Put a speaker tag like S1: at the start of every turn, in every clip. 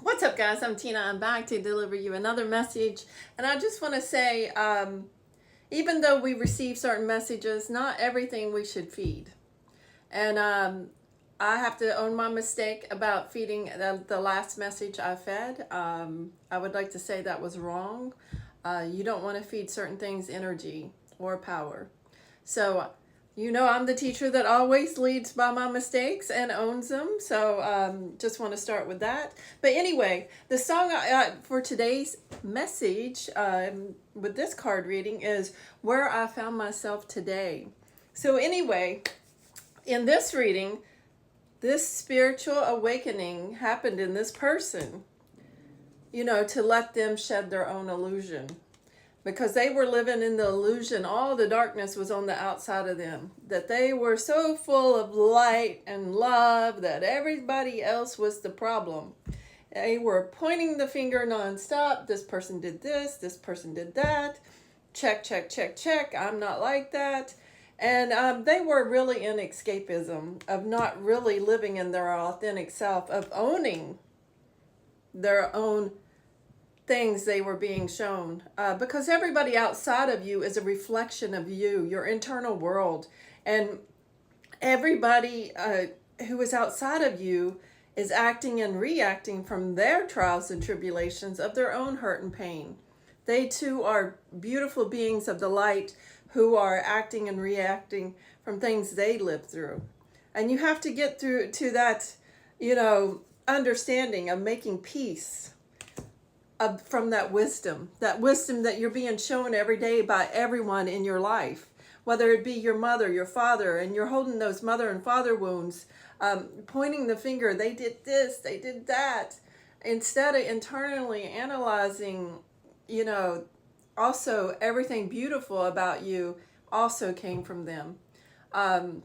S1: What's up, guys? I'm Tina. I'm back to deliver you another message. And I just want to say, even though we receive certain messages, not everything we should feed. And I have to own my mistake about feeding the last message I fed. I would like to say that was wrong. You don't want to feed certain things energy or power. So, I'm the teacher that always leads by my mistakes and owns them. So, just want to start with that. But anyway, the song for today's message with this card reading is Where I Found Myself Today. So, anyway, in this reading, this spiritual awakening happened in this person, to let them shed their own illusion, because they were living in the illusion. All the darkness was on the outside of them, that they were so full of light and love that everybody else was the problem. They were pointing the finger nonstop. This person did this person did that. Check, check, check, check. I'm not like that. And they were really in escapism, of not really living in their authentic self, of owning their own things they were being shown, because everybody outside of you is a reflection of you, your internal world. And everybody who is outside of you is acting and reacting from their trials and tribulations of their own hurt and pain. They too are beautiful beings of the light who are acting and reacting from things they lived through. And you have to get through to that, understanding of making peace from that wisdom that you're being shown every day by everyone in your life, whether it be your mother, your father, and you're holding those mother and father wounds, pointing the finger, they did this, they did that, instead of internally analyzing, also everything beautiful about you also came from them. And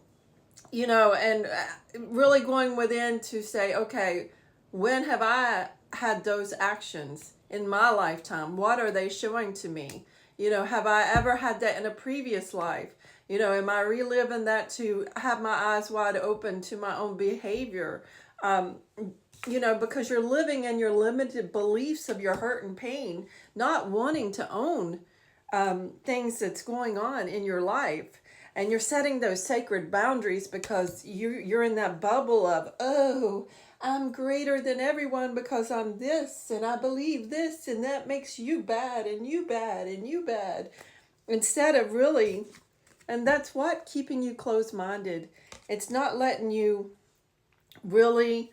S1: really going within to say, okay, when have I had those actions in my lifetime? What are they showing to me? Have I ever had that in a previous life? Am I reliving that to have my eyes wide open to my own behavior? Because you're living in your limited beliefs of your hurt and pain, not wanting to own things that's going on in your life. And you're setting those sacred boundaries because you're in that bubble of, oh, I'm greater than everyone because I'm this and I believe this, and that makes you bad and you bad and you bad. Instead of really, and that's what, keeping you closed-minded. It's not letting you really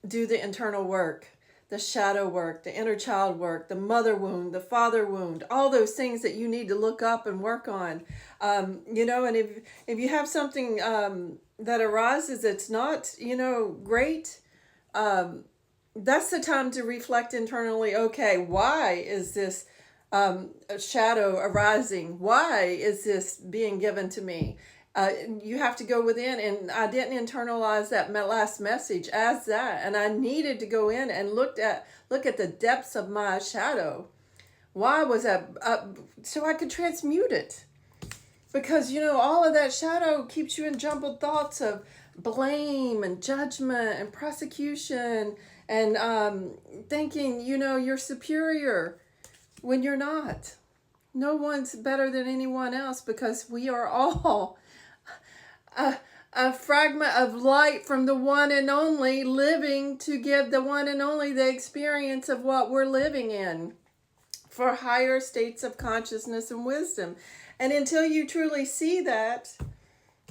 S1: do the internal work, the shadow work, the inner child work, the mother wound, the father wound, all those things that you need to look up and work on. And if you have something that arises that's not, great, that's the time to reflect internally. Okay, why is this shadow arising? Why is this being given to me? You have to go within, and I didn't internalize that last message as that, and I needed to go in and look at the depths of my shadow. Why was that? So I could transmute it, because all of that shadow keeps you in jumbled thoughts of blame and judgment and prosecution, and thinking you're superior when you're not. No one's better than anyone else, because we are all a fragment of light from the one and only, living to give the one and only the experience of what we're living in for higher states of consciousness and wisdom. And until you truly see that,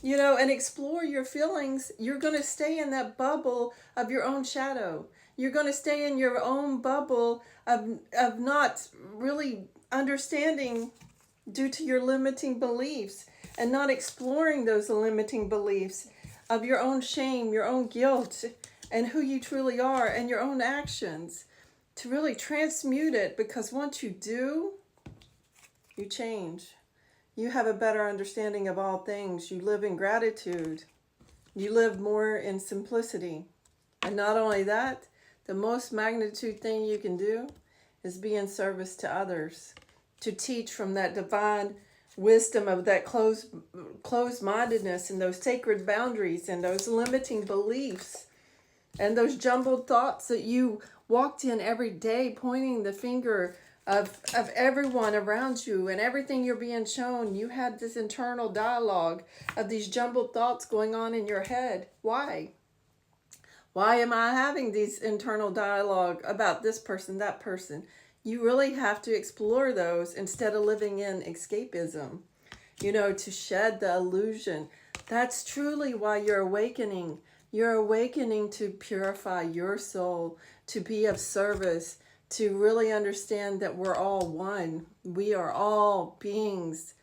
S1: and explore your feelings, you're going to stay in that bubble of your own shadow. You're going to stay in your own bubble of not really understanding due to your limiting beliefs, and not exploring those limiting beliefs of your own shame, your own guilt, and who you truly are, and your own actions, to really transmute it. Because once you do, you change. You have a better understanding of all things. You live in gratitude. You live more in simplicity. And not only that, the most magnitude thing you can do is be in service to others, to teach from that divine wisdom of that closed-mindedness and those sacred boundaries and those limiting beliefs And those jumbled thoughts that you walked in every day, pointing the finger of everyone around you and everything you're being shown. You had this internal dialogue of these jumbled thoughts going on in your head. Why? Why am I having these internal dialogue about this person, that person? You really have to explore those instead of living in escapism, to shed the illusion. That's truly why you're awakening. You're awakening to purify your soul, to be of service, to really understand that we're all one. We are all beings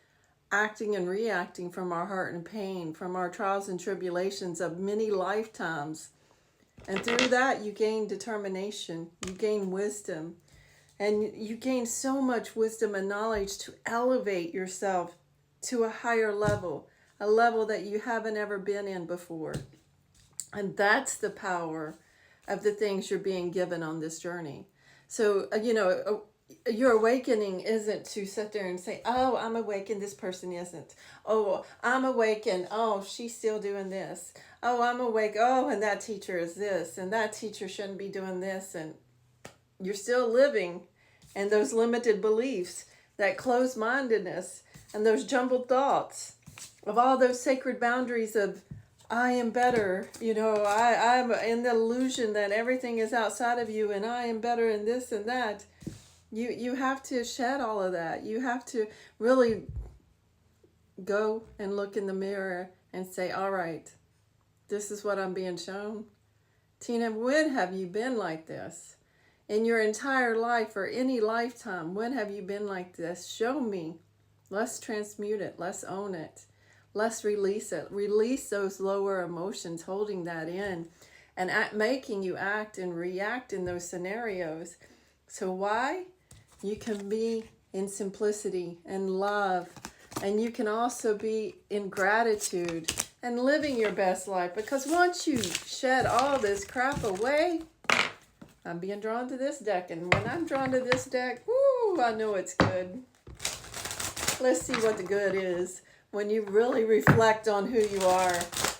S1: acting and reacting from our heart and pain, from our trials and tribulations of many lifetimes. And through that, you gain determination, you gain wisdom, and you gain so much wisdom and knowledge to elevate yourself to a higher level, a level that you haven't ever been in before. And that's the power of the things you're being given on this journey. So, your awakening isn't to sit there and say, oh, I'm awakened, this person isn't. Oh, I'm awakened, oh, she's still doing this. Oh, I'm awake, oh, and that teacher is this, and that teacher shouldn't be doing this. And you're still living in those limited beliefs, that closed-mindedness, and those jumbled thoughts of all those sacred boundaries of, I am better, I'm in the illusion that everything is outside of you and I am better in this and that. You have to shed all of that. You have to really go and look in the mirror and say, all right, this is what I'm being shown. Tina, when have you been like this? In your entire life or any lifetime, when have you been like this? Show me. Let's transmute it. Let's own it. Let's release it. Release those lower emotions, holding that in and making you act and react in those scenarios. So why? You can be in simplicity and love, and you can also be in gratitude and living your best life. Because once you shed all this crap away, I'm being drawn to this deck, and when I'm drawn to this deck, woo, I know it's good. Let's see what the good is when you really reflect on who you are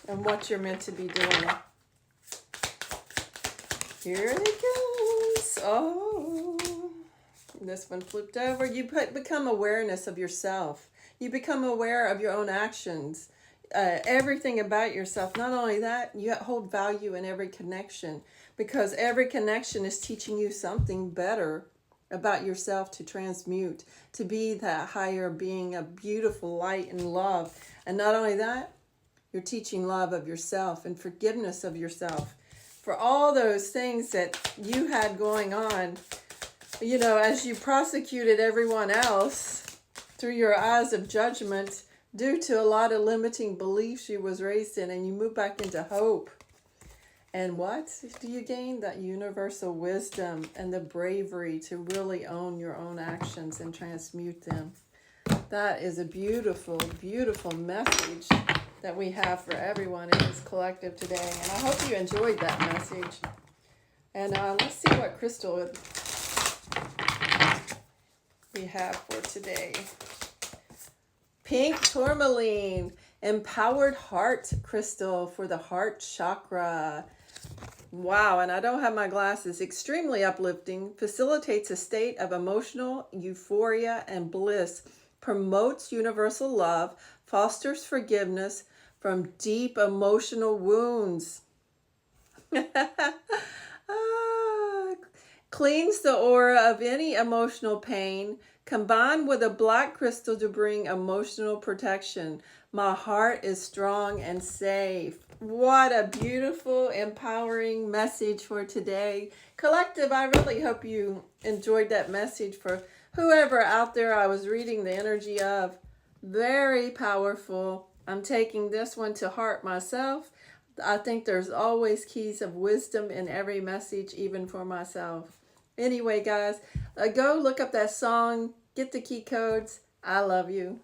S1: and what you're meant to be doing. Here it goes. Oh, this one flipped over. You become awareness of yourself. You become aware of your own actions, everything about yourself. Not only that, you hold value in every connection, because every connection is teaching you something better about yourself to transmute, to be that higher being of beautiful light and love. And not only that, you're teaching love of yourself and forgiveness of yourself for all those things that you had going on, as you prosecuted everyone else through your eyes of judgment due to a lot of limiting beliefs you was raised in, and you move back into hope. And what do you gain? That universal wisdom and the bravery to really own your own actions and transmute them. That is a beautiful, beautiful message that we have for everyone in this collective today. And I hope you enjoyed that message. And let's see what crystal we have for today. Pink tourmaline, empowered heart crystal for the heart chakra. Wow, and I don't have my glasses. Extremely uplifting, facilitates a state of emotional euphoria and bliss, promotes universal love, fosters forgiveness from deep emotional wounds. Cleans the aura of any emotional pain, combined with a black crystal to bring emotional protection. My heart is strong and safe. What a beautiful, empowering message for today. Collective, I really hope you enjoyed that message. For whoever out there I was reading the energy of, very powerful. I'm taking this one to heart myself. I think there's always keys of wisdom in every message, even for myself. Anyway, guys, go look up that song, get the key codes. I love you.